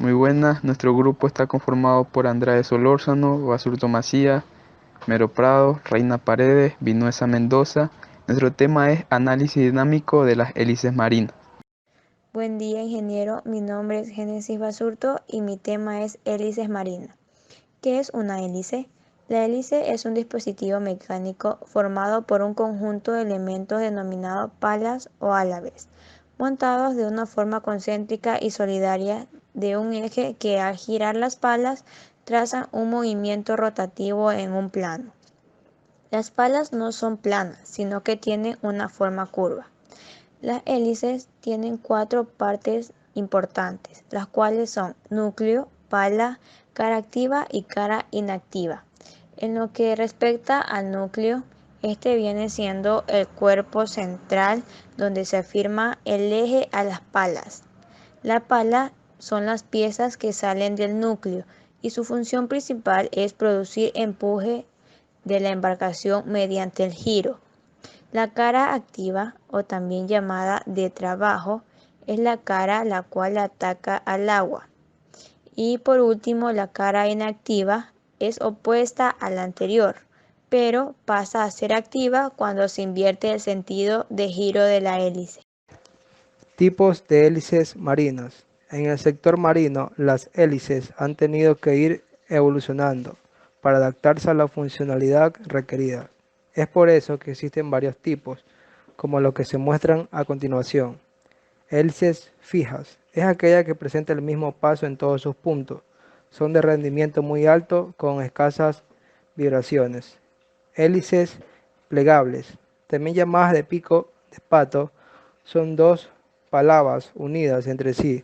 Muy buenas, nuestro grupo está conformado por Andrade Solórzano, Basurto Macías, Mero Prado, Reina Paredes, Vinuesa Mendoza. Nuestro tema es análisis dinámico de las hélices marinas. Buen día, ingeniero. Mi nombre es Génesis Basurto y mi tema es hélices marinas. ¿Qué es una hélice? La hélice es un dispositivo mecánico formado por un conjunto de elementos denominados palas o álabes, montados de una forma concéntrica y solidaria de un eje que al girar las palas trazan un movimiento rotativo en un plano. Las palas no son planas, sino que tienen una forma curva. Las hélices tienen cuatro partes importantes, las cuales son núcleo, pala, cara activa y cara inactiva. En lo que respecta al núcleo, este viene siendo el cuerpo central donde se afirma el eje a las palas. La pala son las piezas que salen del núcleo y su función principal es producir empuje de la embarcación mediante el giro. La cara activa, o también llamada de trabajo, es la cara la cual ataca al agua. Y por último, la cara inactiva es opuesta a la anterior, pero pasa a ser activa cuando se invierte el sentido de giro de la hélice. Tipos de hélices marinas. En el sector marino, las hélices han tenido que ir evolucionando para adaptarse a la funcionalidad requerida. Es por eso que existen varios tipos, como los que se muestran a continuación. Hélices fijas. Es aquella que presenta el mismo paso en todos sus puntos. Son de rendimiento muy alto con escasas vibraciones. Hélices plegables, también llamadas de pico de pato, son dos palabras unidas entre sí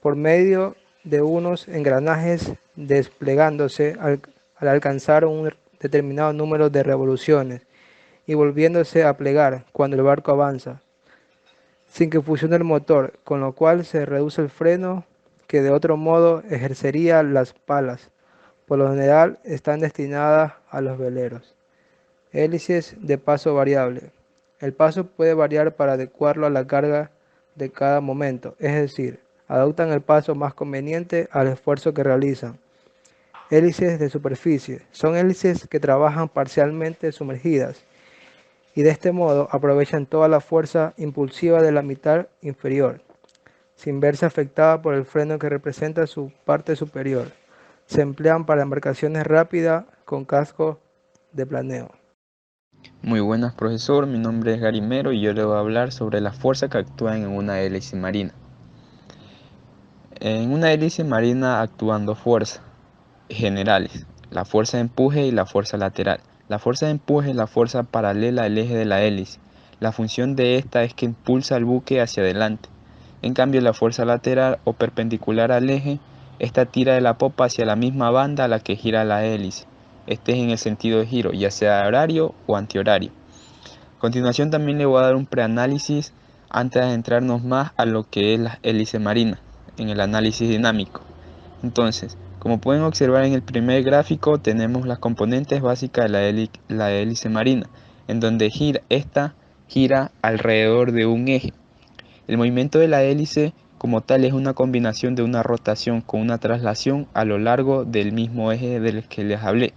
por medio de unos engranajes desplegándose al alcanzar un determinado número de revoluciones y volviéndose a plegar cuando el barco avanza, sin que funcione el motor, con lo cual se reduce el freno que de otro modo ejercería las palas. Por lo general están destinadas a los veleros. Hélices de paso variable. El paso puede variar para adecuarlo a la carga de cada momento, es decir, adoptan el paso más conveniente al esfuerzo que realizan. Hélices de superficie. Son hélices que trabajan parcialmente sumergidas y de este modo aprovechan toda la fuerza impulsiva de la mitad inferior, sin verse afectada por el freno que representa su parte superior. Se emplean para embarcaciones rápidas con casco de planeo. Muy buenas, profesor. Mi nombre es Garimero y yo le voy a hablar sobre las fuerzas que actúan en una hélice marina. En una hélice marina actúan dos fuerzas generales, la fuerza de empuje y la fuerza lateral. La fuerza de empuje es la fuerza paralela al eje de la hélice. La función de esta es que impulsa al buque hacia adelante. En cambio, la fuerza lateral o perpendicular al eje, esta tira de la popa hacia la misma banda a la que gira la hélice. Este es en el sentido de giro, ya sea horario o antihorario. A continuación también le voy a dar un preanálisis antes de adentrarnos más a lo que es la hélice marina, en el análisis dinámico. Entonces, como pueden observar en el primer gráfico, tenemos las componentes básicas de la hélice marina, en donde esta gira alrededor de un eje. El movimiento de la hélice como tal es una combinación de una rotación con una traslación a lo largo del mismo eje del que les hablé.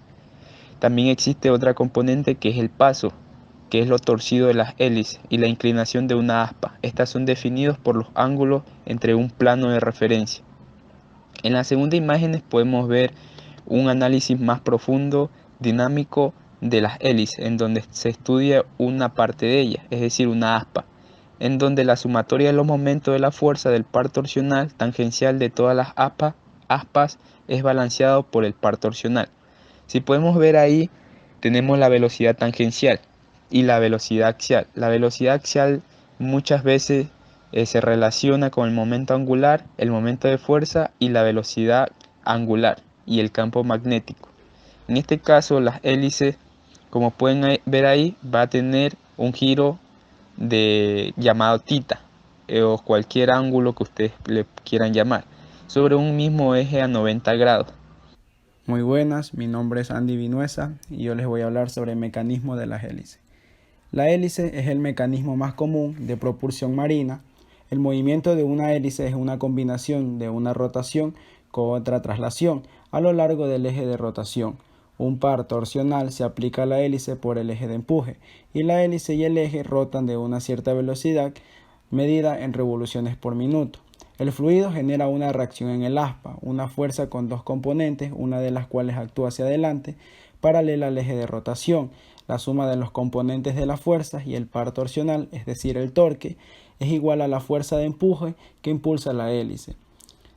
También existe otra componente que es el paso, que es lo torcido de las hélices, y la inclinación de una aspa. Estas son definidos por los ángulos entre un plano de referencia. En la segunda imagen podemos ver un análisis más profundo, dinámico de las hélices, en donde se estudia una parte de ellas, es decir, una aspa, en donde la sumatoria de los momentos de la fuerza del par torsional tangencial de todas las aspas es balanceado por el par torsional. Si podemos ver ahí, tenemos la velocidad tangencial y la velocidad axial. La velocidad axial muchas veces se relaciona con el momento angular, el momento de fuerza y la velocidad angular y el campo magnético. En este caso, las hélices, como pueden ver ahí, va a tener un giro llamado tita o cualquier ángulo que ustedes le quieran llamar sobre un mismo eje a 90 grados. Muy buenas, mi nombre es Andy Vinuesa y yo les voy a hablar sobre el mecanismo de las hélices. La hélice es el mecanismo más común de propulsión marina. El movimiento de una hélice es una combinación de una rotación con otra traslación a lo largo del eje de rotación. Un par torsional se aplica a la hélice por el eje de empuje y la hélice y el eje rotan de una cierta velocidad medida en revoluciones por minuto. El fluido genera una reacción en el aspa, una fuerza con dos componentes, una de las cuales actúa hacia adelante, paralela al eje de rotación. La suma de los componentes de las fuerzas y el par torsional, es decir, el torque, es igual a la fuerza de empuje que impulsa la hélice.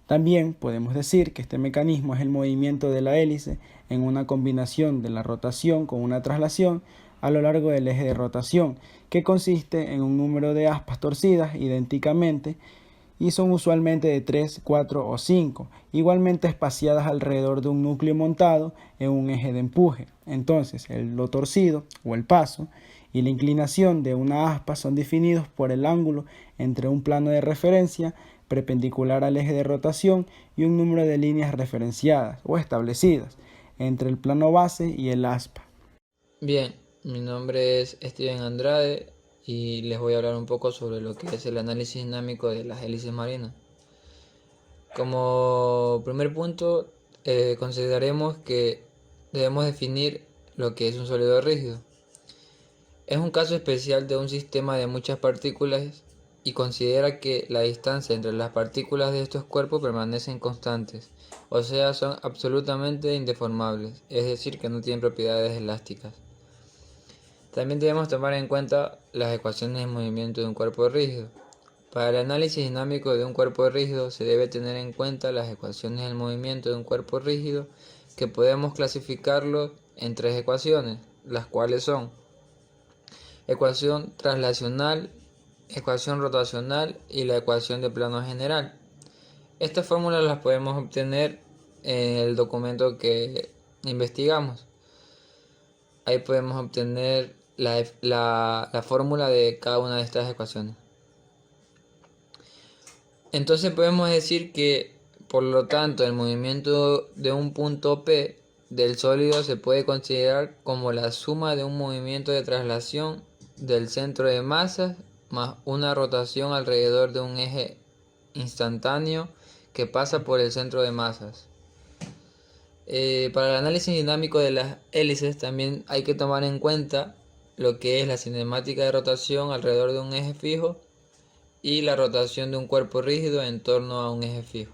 También podemos decir que este mecanismo es el movimiento de la hélice en una combinación de la rotación con una traslación a lo largo del eje de rotación, que consiste en un número de aspas torcidas idénticamente y son usualmente de 3, 4 o 5, igualmente espaciadas alrededor de un núcleo montado en un eje de empuje. Entonces, lo torcido o el paso y la inclinación de una aspa son definidos por el ángulo entre un plano de referencia perpendicular al eje de rotación y un número de líneas referenciadas o establecidas entre el plano base y el aspa. Bien, mi nombre es Steven Andrade y les voy a hablar un poco sobre lo que es el análisis dinámico de las hélices marinas. Como primer punto, consideraremos que debemos definir lo que es un sólido rígido. Es un caso especial de un sistema de muchas partículas y considera que la distancia entre las partículas de estos cuerpos permanecen constantes, o sea, son absolutamente indeformables, es decir, que no tienen propiedades elásticas. También debemos tomar en cuenta las ecuaciones de movimiento de un cuerpo rígido. Para el análisis dinámico de un cuerpo rígido se debe tener en cuenta las ecuaciones del movimiento de un cuerpo rígido, que podemos clasificarlo en tres ecuaciones, las cuales son ecuación traslacional, ecuación rotacional y la ecuación de plano general. Estas fórmulas las podemos obtener en el documento que investigamos. Ahí podemos obtener la fórmula de cada una de estas ecuaciones. Entonces podemos decir que, por lo tanto, el movimiento de un punto P del sólido se puede considerar como la suma de un movimiento de traslación del centro de masas más una rotación alrededor de un eje instantáneo que pasa por el centro de masas. Para el análisis dinámico de las hélices también hay que tomar en cuenta lo que es la cinemática de rotación alrededor de un eje fijo y la rotación de un cuerpo rígido en torno a un eje fijo.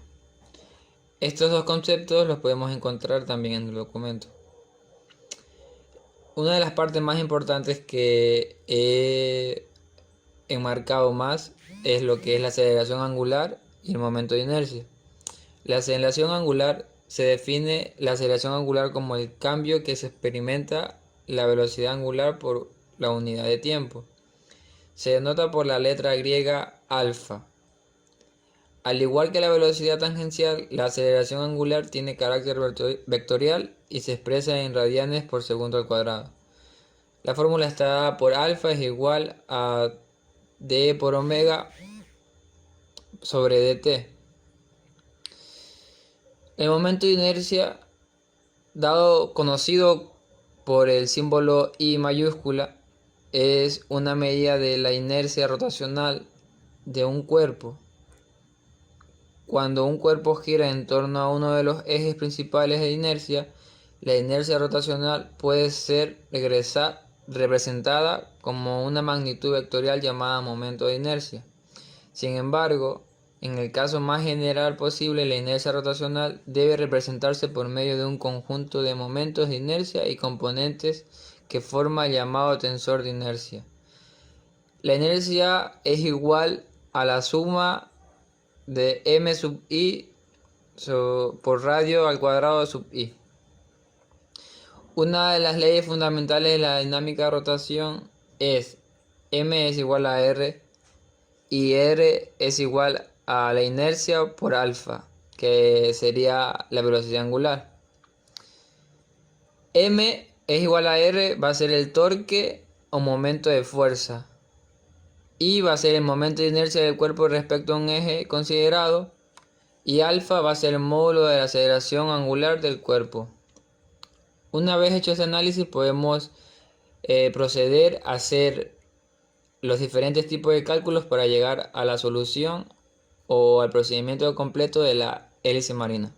Estos dos conceptos los podemos encontrar también en el documento. Una de las partes más importantes que he enmarcado más es lo que es la aceleración angular y el momento de inercia. La aceleración angular se define la aceleración angular como el cambio que se experimenta la velocidad angular por la unidad de tiempo. Se denota por la letra griega alfa. Al igual que la velocidad tangencial, la aceleración angular tiene carácter vectorial y se expresa en radianes por segundo al cuadrado. La fórmula está dada por alfa es igual a d por omega sobre dt. El momento de inercia, conocido por el símbolo I mayúscula, es una medida de la inercia rotacional de un cuerpo. Cuando un cuerpo gira en torno a uno de los ejes principales de inercia, la inercia rotacional puede ser representada como una magnitud vectorial llamada momento de inercia. Sin embargo, en el caso más general posible, la inercia rotacional debe representarse por medio de un conjunto de momentos de inercia y componentes que forma el llamado tensor de inercia. La inercia es igual a la suma de m sub i por radio al cuadrado sub i. Una de las leyes fundamentales de la dinámica de rotación es m es igual a r y r es igual a la inercia por alfa, que sería la velocidad angular. M es igual a r, va a ser el torque o momento de fuerza. Y va a ser el momento de inercia del cuerpo respecto a un eje considerado. Y alfa va a ser el módulo de la aceleración angular del cuerpo. Una vez hecho ese análisis, podemos proceder a hacer los diferentes tipos de cálculos para llegar a la solución o al procedimiento completo de la hélice marina.